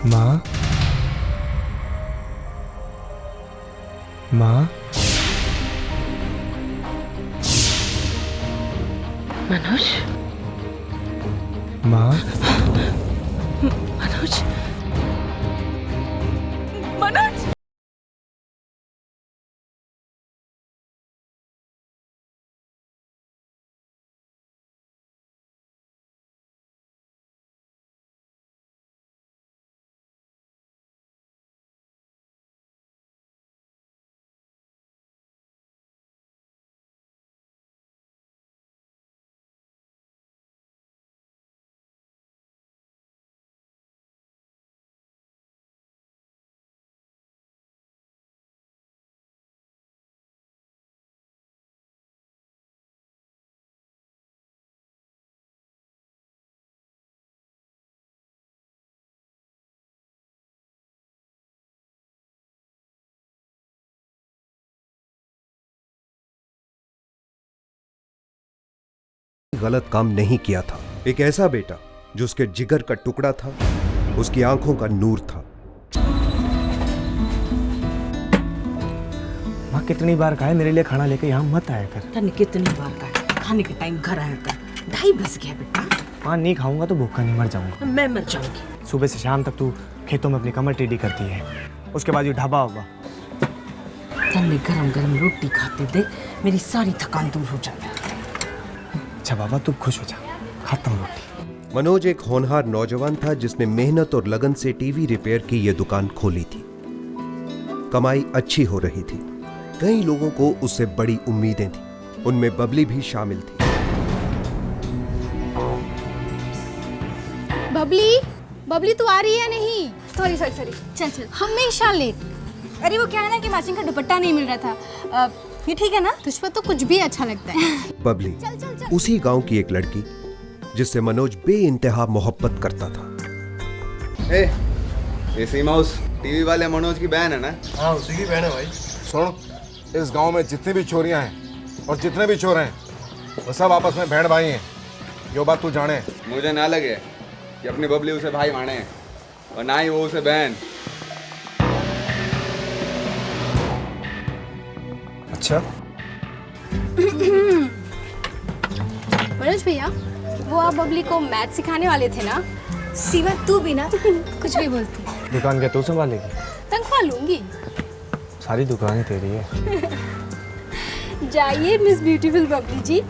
माँ, माँ, मनोज, माँ, मनोज, मनोज। गलत काम नहीं किया था। एक ऐसा बेटा जो उसके जिगर का टुकड़ा था, उसकी आंखों का नूर था। माँ कितनी बार कहा है मेरे लिए खाना लेके यहाँ मत आया कर। तने कितनी बार कहा खाने के टाइम घर आया कर। 2:30 बज गया बेटा। माँ नहीं खाऊंगा तो भूखा नहीं मर जाऊंगा। मैं मर जाऊंगी। सुबह से शाम तक तू खेतों में अपनी कमर टेढ़ी करती है, उसके बाद ये ढाबा होगा। तने गरम गरम रोटी खाते दे मेरी सारी थकान दूर हो जाए। अच्छा बाबा तू खुश हो जा, खाता हूँ रोटी। मनोज एक होनहार नौजवान था जिसने मेहनत और लगन से टीवी रिपेयर की यह दुकान खोली थी। कमाई अच्छी हो रही थी। कई लोगों को उससे बड़ी उम्मीदें थी, उनमें बबली भी शामिल थी। बबली, बबली तू आ रही है नहीं? सॉरी सॉरी सॉरी, चल चल। हमेशा लेट। अरे वो क्या है ना कि मैचिंग का दुपट्टा नहीं मिल रहा था। ये ठीक है ना? तुझ पर तो कुछ भी अच्छा लगता है। बबली चल चल चल। उसी गांव की एक लड़की जिससे मनोज बेइंतहा मोहब्बत करता था। ये सीमा उस टीवी वाले मनोज की बहन है ना? हाँ उसी की बहन है भाई। सुन, इस गांव में जितनी भी चोरियां हैं और जितने भी चोर हैं वो सब आपस में बहन भाई हैं। यो बात तू जाने। मुझे ना लगे कि अपनी बबली उसे भाई माने और ना ही वो उसे बहन। अच्छा मनोज भैया, वो आप बबली को मैथ सिखाने वाले थे ना? सीमा तू भी ना कुछ भी बोलती। दुकान क्या तू संभालेगी? तनख्वाह लूंगी। सारी दुकानें तेरी है। जाइए मिस ब्यूटीफुल बबली जी,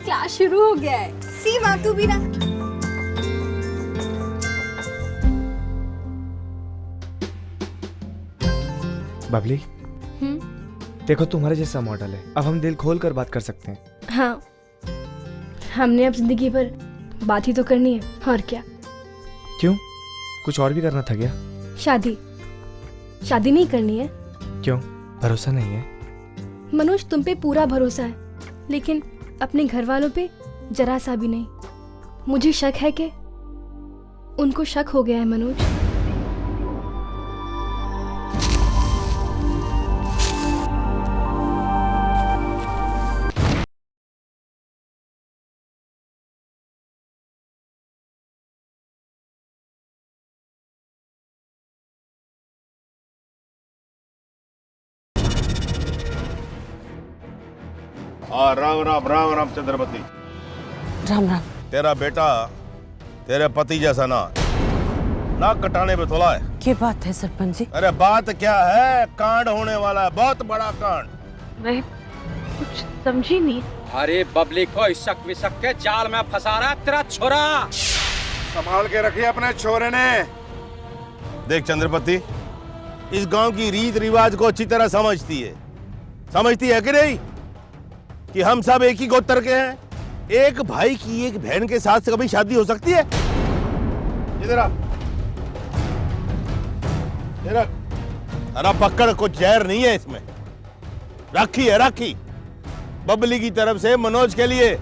क्लास शुरू हो गया है। सीमा तू भी ना। बबली, देखो तुम्हारे जैसा मॉडल है, अब हम दिल खोल कर बात कर सकते हैं। हाँ, हमने अब जिंदगी भर बात ही तो करनी है, और क्या। क्यों, कुछ और भी करना था क्या? शादी शादी नहीं करनी है? क्यों, भरोसा नहीं है? मनोज तुम पे पूरा भरोसा है, लेकिन अपने घर वालों पे जरा सा भी नहीं। मुझे शक है कि उनको शक हो गया है मनोज। राम राम राम राम चंद्रपति। राम राम। तेरा बेटा तेरे पति जैसा ना नाक कटाने पे तुला है। क्या बात है सरपंच जी? अरे बात क्या है, कांड होने वाला है, बहुत बड़ा कांड। मैं कुछ समझी नहीं। अरे बबली को शक विशक के जाल में फंसा रहा तेरा छोरा। संभाल के रखिए अपने छोरे ने। देख चंद्रपति, इस गांव की रीत रिवाज को अच्छी तरह समझती है कि नहीं कि हम सब एक ही गोत्र के हैं। एक भाई की एक बहन के साथ से कभी शादी हो सकती है? इधर आ, अरे पकड़, कुछ जहर नहीं है इसमें। राखी बबली की तरफ से मनोज के लिए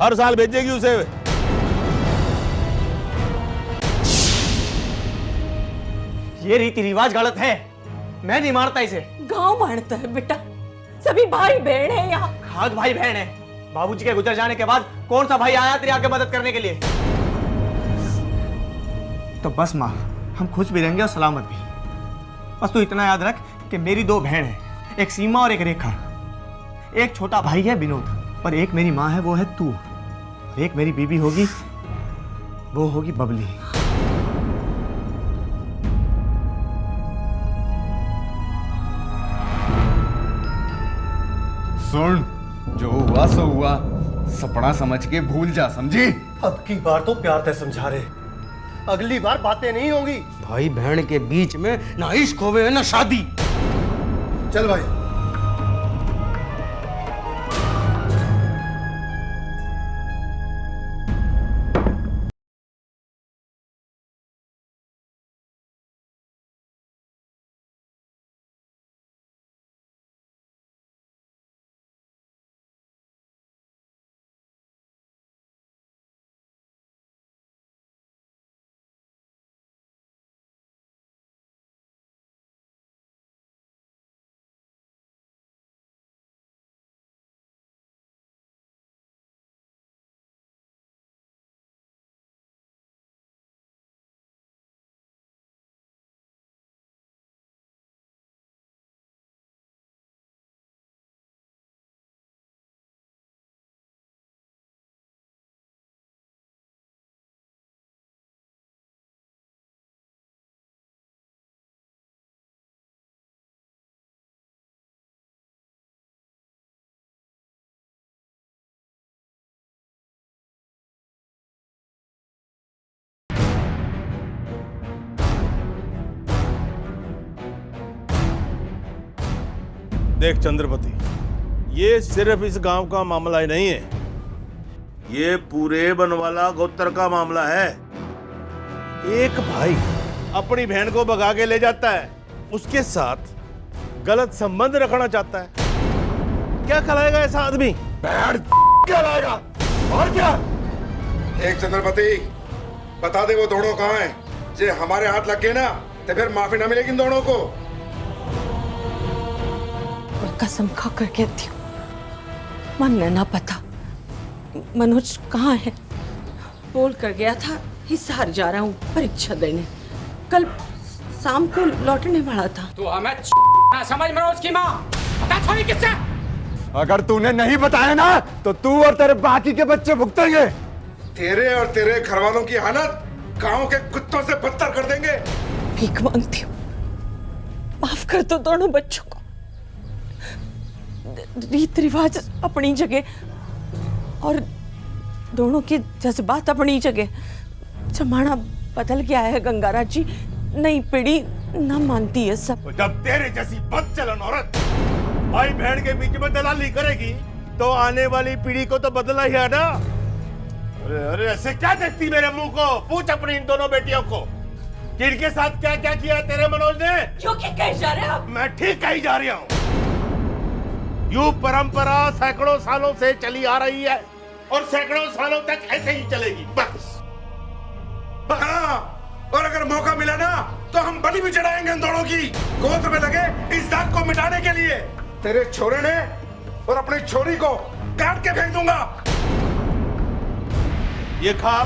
हर साल भेजेगी उसे। ये रीति रिवाज गलत है, मैं नहीं मारता इसे। गांव मारता है बेटा, सभी भाई बहन है यहाँ। खाद भाई बहन है। बाबूजी के गुजर जाने के बाद कौन सा भाई आया तेरी आके मदद करने के लिए? तो बस माँ, हम खुश भी रहेंगे और सलामत भी। बस तू इतना याद रख कि मेरी 2 बहन है, एक सीमा और एक रेखा। एक छोटा भाई है विनोद, और एक मेरी माँ है, वो है तू। एक मेरी बीबी होगी, वो होगी बबली। सुन, जो हुआ सो हुआ, सपना समझ के भूल जा, समझी? अब की बार तो प्यार से समझा रहे, अगली बार बातें नहीं होंगी। भाई बहन के बीच में ना इश्क होवे ना शादी। चल भाई। देख चंद्रपति, ये सिर्फ इस गांव का मामला ही नहीं है, ये पूरे बनवाला गोत्र का मामला है। एक भाई अपनी बहन को भगा के ले जाता है, उसके साथ गलत संबंध रखना चाहता है। क्या कहलाएगा ऐसा आदमी? क्या लाएगा और क्या? एक चंद्रपति, बता दे वो दोनों कहाँ हैं। जे हमारे हाथ लग गए ना तो फिर माफी ना मिलेगी इन दोनों को। और कसम खा कर कहती हूँ, मन ने ना पता मनोज कहाँ है। बोल कर गया था हिसार जा रहा हूँ परीक्षा देने, कल शाम को लौटने वाला था। तू हमें ना समझ मनोज की माँ, पता छोड़ी किससे? अगर तूने नहीं बताया ना तो तू और तेरे बाकी के बच्चे भुगतेंगे। तेरे और तेरे घर वालों की हालत गांव के कुत्तों से बदतर कर देंगे। भीख मांगती हूँ, माफ कर दो दोनों बच्चों को। रीत रिवाज अपनी जगह और दोनों के जज्बात अपनी जगह। जमाना बदल गया है गंगाराज जी, नई पीढ़ी ना मानती है सब। तो जब तेरे जैसी बदचलन औरत भाई बहन के बीच में दलाली करेगी तो आने वाली पीढ़ी को तो बदलना ही है ना। अरे अरे ऐसे क्या देखती मेरे मुंह को? पूछ अपनी इन दोनों बेटियों को कि इनके साथ क्या क्या किया है तेरे मनोज ने। क्यों क्या कह जा रहे हैं आप? मैं ठीक कही जा रहा हूँ। यूं परंपरा सैकड़ों सालों से चली आ रही है और सैकड़ों सालों तक ऐसे ही चलेगी बस। हाँ, और अगर मौका मिला ना तो हम बलि भी चढ़ाएंगे इन दोनों की, गोद में लगे इस दाग को मिटाने के लिए। तेरे छोरे ने और अपनी छोरी को काट के फेंक दूंगा। ये खा।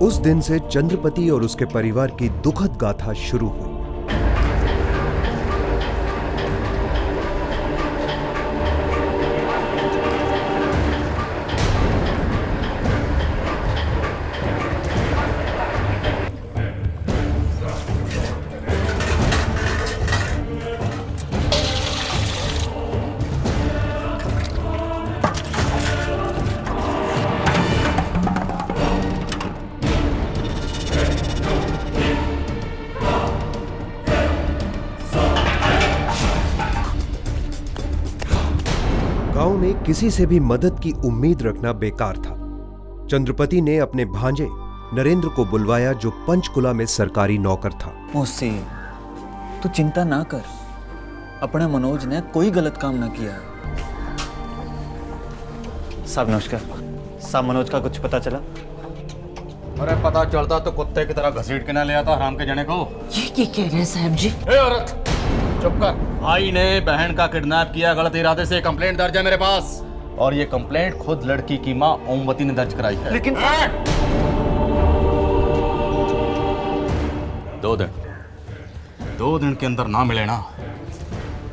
उस दिन से चंद्रपति और उसके परिवार की दुखद गाथा शुरू हुई। गांव में किसी से भी मदद की उम्मीद रखना बेकार था। चंद्रपति ने अपने भांजे नरेंद्र को बुलवाया, जो पंचकुला में सरकारी नौकर था। मौसी, तू चिंता ना कर, अपने मनोज ने कोई गलत काम ना किया है। साहब नमस्कार। साहब मनोज का कुछ पता चला? अरे पता चलता तो कुत्ते की तरह घसीट के ना ले आता हराम के जने को। ये कह रहे हैं साहब जी? ए औरत, चुप कर। भाई ने बहन का किडनैप किया गलत इरादे से, कंप्लेंट दर्ज है मेरे पास। और ये कंप्लेंट खुद लड़की की माँ ओमवती ने दर्ज कराई है। लेकिन दो दिन के अंदर ना मिले ना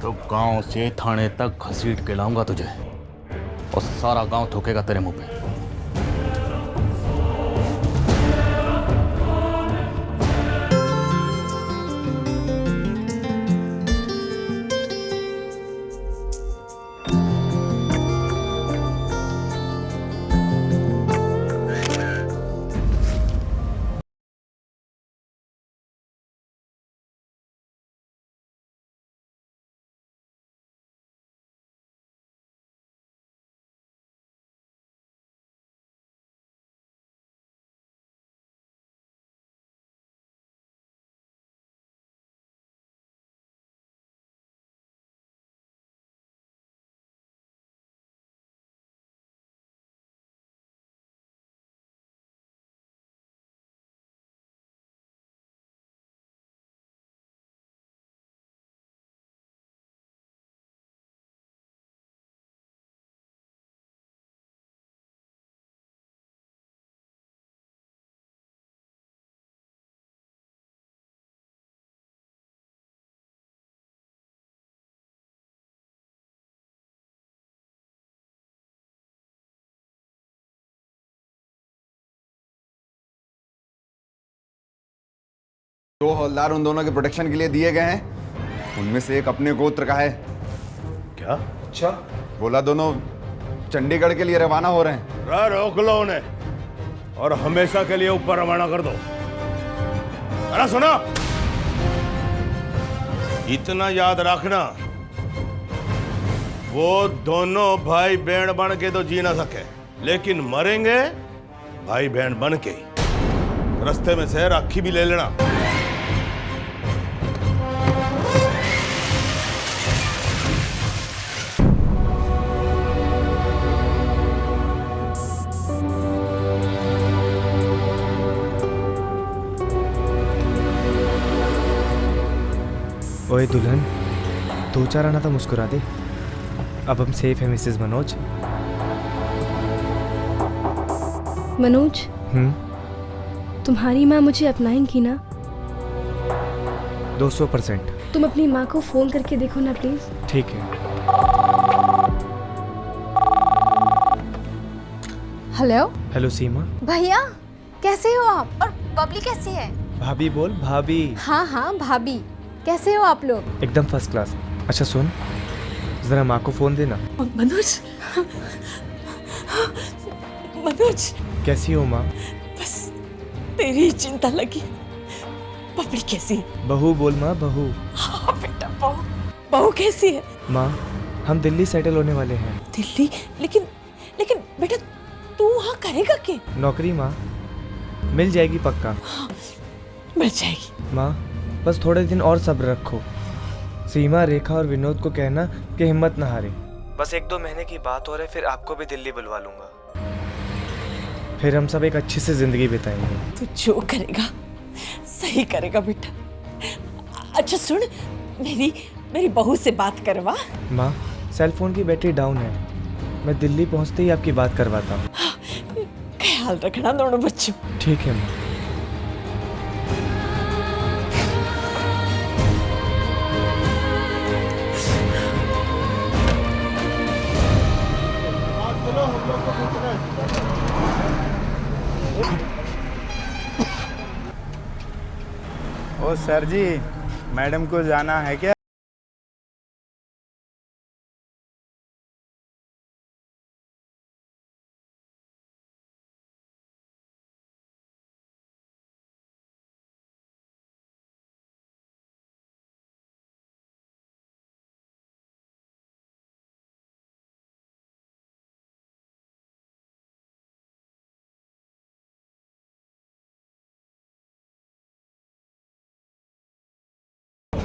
तो गांव से थाने तक घसीट के लाऊंगा तुझे, और सारा गांव थूकेगा तेरे मुंह पे। दो हवलदार उन दोनों के प्रोटेक्शन के लिए दिए गए हैं, उनमें से एक अपने गोत्र का है। क्या? अच्छा, बोला दोनों चंडीगढ़ के लिए रवाना हो रहे हैं। रोक लो उन्हें और हमेशा के लिए ऊपर रवाना कर दो। अरे सुनो, इतना याद रखना, वो दोनों भाई बहन बन के तो जी ना सके, लेकिन मरेंगे भाई बहन बन के। रास्ते में से राखी भी ले लेना। ओए दुल्हन, दो चार आना तो मुस्कुरा दे। अब हम सेफ हैं मिसेस मनोज। मनोज, तुम्हारी माँ मुझे अपनाएंगी ना? 200%। तुम अपनी माँ को फोन करके देखो ना प्लीज। ठीक है। हेलो हेलो सीमा। भैया, कैसे हो आप? और बबली कैसी है? भाभी बोल, भाभी। हाँ हाँ भाभी, कैसे हो आप लोग? एकदम फर्स्ट क्लास। अच्छा सुन, जरा माँ को फोन देना। मनोज, मनोज, कैसी हो माँ? बस तेरी ही चिंता लगी। बबली कैसी है? बहू बोल माँ, बहू। हाँ बेटा, बहू। बहू कैसी है? माँ, हम दिल्ली सेटल होने वाले हैं। दिल्ली? लेकिन लेकिन बेटा, तू वहाँ करेगा क्या? नौकरी माँ, मिल जाएगी पक्का। हाँ, मिल जाएगी। माँ, बस थोड़े दिन और सब्र रखो। सीमा, रेखा और विनोद को कहना कि हिम्मत ना हारे। बस 1-2 महीने की बात हो रही, फिर आपको भी दिल्ली बुलवा लूंगा। फिर हम सब एक अच्छी सी जिंदगी बिताएंगे। तू जो करेगा सही करेगा बेटा। अच्छा सुन, मेरी बहू से बात करवा। माँ, सेल फोन की बैटरी डाउन है, मैं दिल्ली पहुँचते ही आपकी बात करवाता हूँ। ख्याल रखना दोनों बच्चों। ठीक है माँ। ओ सर जी, मैडम को जाना है क्या?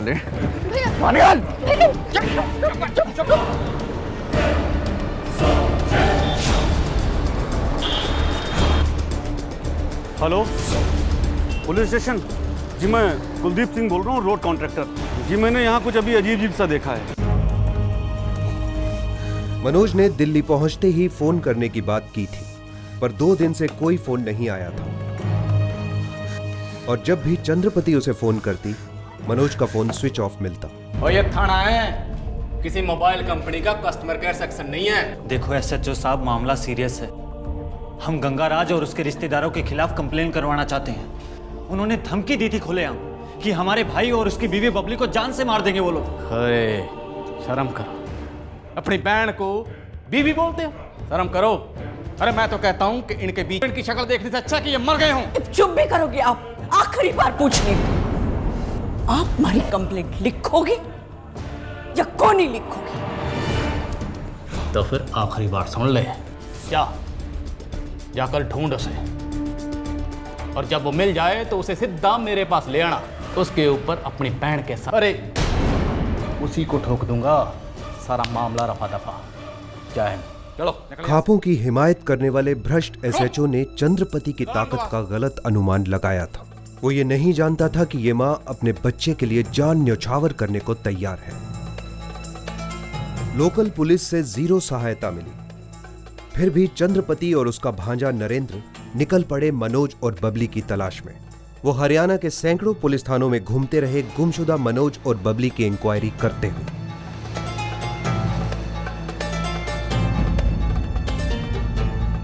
साले। Hello, police station. जी मैं कुलदीप सिंह बोल रहा हूँ, रोड कॉन्ट्रैक्टर। जी मैंने यहाँ कुछ अभी अजीब अजीब सा देखा है। मनोज ने दिल्ली पहुंचते ही फोन करने की बात की थी, पर 2 दिन से कोई फोन नहीं आया था। और जब भी चंद्रपति उसे फोन करती, मनोज का फोन स्विच ऑफ मिलता। और ये थाना है, किसी मोबाइल कंपनी का कस्टमर केयर सेक्शन नहीं है। देखो एसएचओ साहब, मामला सीरियस है। हम गंगाराज और उसके रिश्तेदारों के खिलाफ कंप्लेन करवाना चाहते हैं। उन्होंने धमकी दी थी खुलेआम कि हमारे भाई और उसकी बीवी बबली को जान से मार देंगे वो लोग। अरे शर्म करो, अपनी बहन को बीवी बोलते हो, शर्म करो। अरे मैं तो कहता हूँ कि इनके बीच इनकी शक्ल देखने से अच्छा कि ये मर गए हों। चुप भी करोगे आप? आखिरी बार पूछने, आप हमारी कंप्लेंट लिखोगे या कौन नहीं लिखोगे? तो फिर आखिरी बार सुन ले, क्या जाकर ढूंढ उसे, और जब वो मिल जाए तो उसे सीधा मेरे पास ले आना, उसके ऊपर अपनी बहन के साथ। अरे उसी को ठोक दूंगा, सारा मामला रफा दफा। जय हिंद। चलो। खापों की हिमायत करने वाले भ्रष्ट एसएचओ ने चंद्रपति की ताकत का गलत अनुमान लगाया था। वो ये नहीं जानता था कि ये माँ अपने बच्चे के लिए जान न्यौछावर करने को तैयार है। लोकल पुलिस से 0 सहायता मिली। फिर भी चंद्रपति और उसका भांजा नरेंद्र निकल पड़े मनोज और बबली की तलाश में। वो हरियाणा के सैकड़ों पुलिस थानों में घूमते रहे, गुमशुदा मनोज और बबली की इंक्वायरी करते हुए।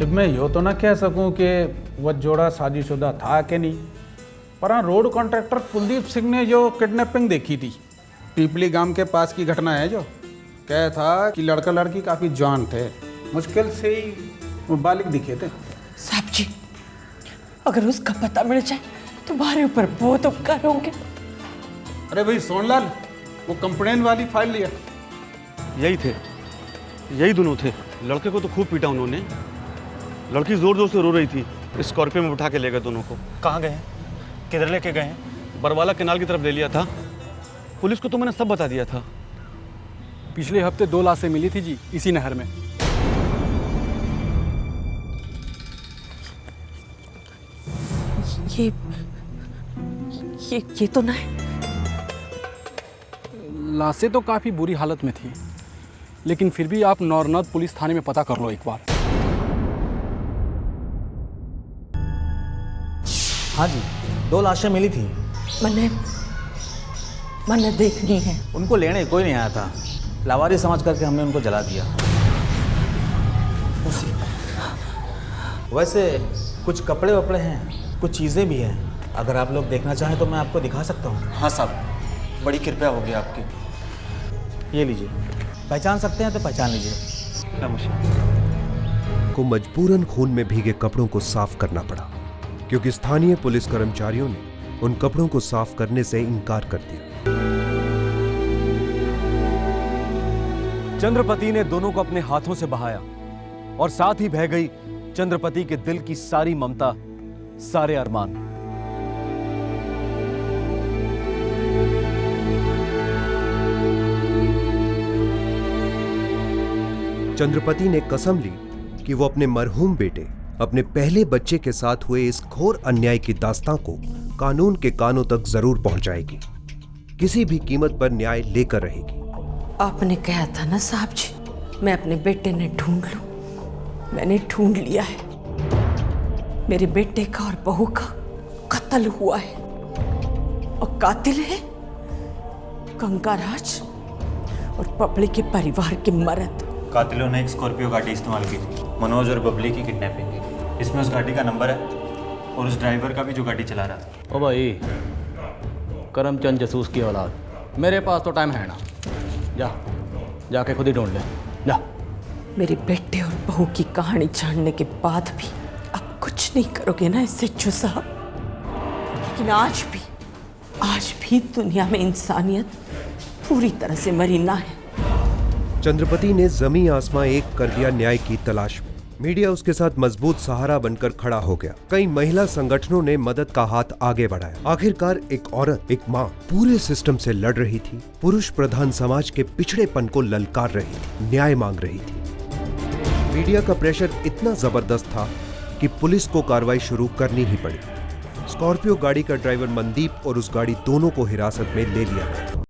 अब मैं यो तो ना कह सकूं कि वह जोड़ा शादीशुदा था कि नहीं, पर हाँ रोड कॉन्ट्रैक्टर कुलदीप सिंह ने जो किडनैपिंग देखी थी, पीपली गांव के पास की घटना है, जो कह था कि लड़का लड़की काफ़ी जवान थे, मुश्किल से ही वो बालिग दिखे थे। साहब जी, अगर उसका पता मिल जाए तो तुम्हारे ऊपर बहुत उपकार होंगे। अरे भाई सोनलाल, वो कंप्लेन वाली फाइल लिया। यही थे, यही दोनों थे। लड़के को तो खूब पीटा उन्होंने, लड़की जोर जोर से रो रही थी। स्कॉर्पियो में उठा के ले गए दोनों को। कहाँ गए? किधर लेके गए? बरवाला केनाल की तरफ ले लिया था। पुलिस को तो मैंने सब बता दिया था। पिछले हफ्ते 2 लाशें मिली थी जी, इसी नहर में। ये तो ना है। लाशें तो काफ़ी बुरी हालत में थी, लेकिन फिर भी आप नौरनाथ पुलिस थाने में पता कर लो एक बार। हाँ जी, 2 लाशें मिली थी। मैंने देखनी है। उनको लेने कोई नहीं आया था, लावारिस समझ करके हमने उनको जला दिया। वैसे कुछ कपड़े वपड़े हैं, कुछ चीज़ें भी हैं। अगर आप लोग देखना चाहें तो मैं आपको दिखा सकता हूँ। हाँ साहब, बड़ी कृपया होगी आपकी। ये लीजिए, पहचान सकते हैं तो पहचान लीजिए। नमस्कार। को मजबूरन खून में भीगे कपड़ों को साफ करना पड़ा, क्योंकि स्थानीय पुलिस कर्मचारियों ने उन कपड़ों को साफ करने से इनकार कर दिया। चंद्रपति ने दोनों को अपने हाथों से बहाया और साथ ही बह गई चंद्रपति के दिल की सारी ममता, सारे अरमान। चंद्रपति ने कसम ली कि वो अपने मरहूम बेटे, अपने पहले बच्चे के साथ हुए इस घोर अन्याय की दास्तां को कानून के कानों तक जरूर पहुंचाएगी, किसी भी कीमत पर न्याय लेकर रहेगी। आपने कहा था ना साहब जी, मैं अपने बेटे ने ढूंढ लूं। मैंने ढूंढ लिया है। मेरे बेटे का और बहू का कत्ल हुआ है, और कातिल है गंगाराज और बबली के परिवार के मर्द। कातिलों ने एक स्कॉर्पियो गाड़ी इस्तेमाल की थी मनोज और बबली की किडनैपिंग की। इसमें उस गाड़ी का नंबर है और उस ड्राइवर का भी जो गाड़ी चला रहा था। ओ भाई, करमचंद जसूस की औलाद, मेरे पास तो टाइम है ना। जाके खुद ही ढूंढ ले, जा। मेरे बेटे और बहू की कहानी जानने के बाद भी अब कुछ नहीं करोगे ना इससे साहब? लेकिन आज भी दुनिया में इंसानियत पूरी तरह से मरी ना है। चंद्रपति ने जमी आसमां एक कर दिया न्याय की तलाश में। मीडिया उसके साथ मजबूत सहारा बनकर खड़ा हो गया। कई महिला संगठनों ने मदद का हाथ आगे बढ़ाया। आखिरकार एक औरत, एक माँ पूरे सिस्टम से लड़ रही थी, पुरुष प्रधान समाज के पिछड़ेपन को ललकार रही थी, न्याय मांग रही थी। मीडिया का प्रेशर इतना जबरदस्त था कि पुलिस को कार्रवाई शुरू करनी ही पड़ी। स्कॉर्पियो गाड़ी का ड्राइवर मनदीप और उस गाड़ी दोनों को हिरासत में ले लिया गया।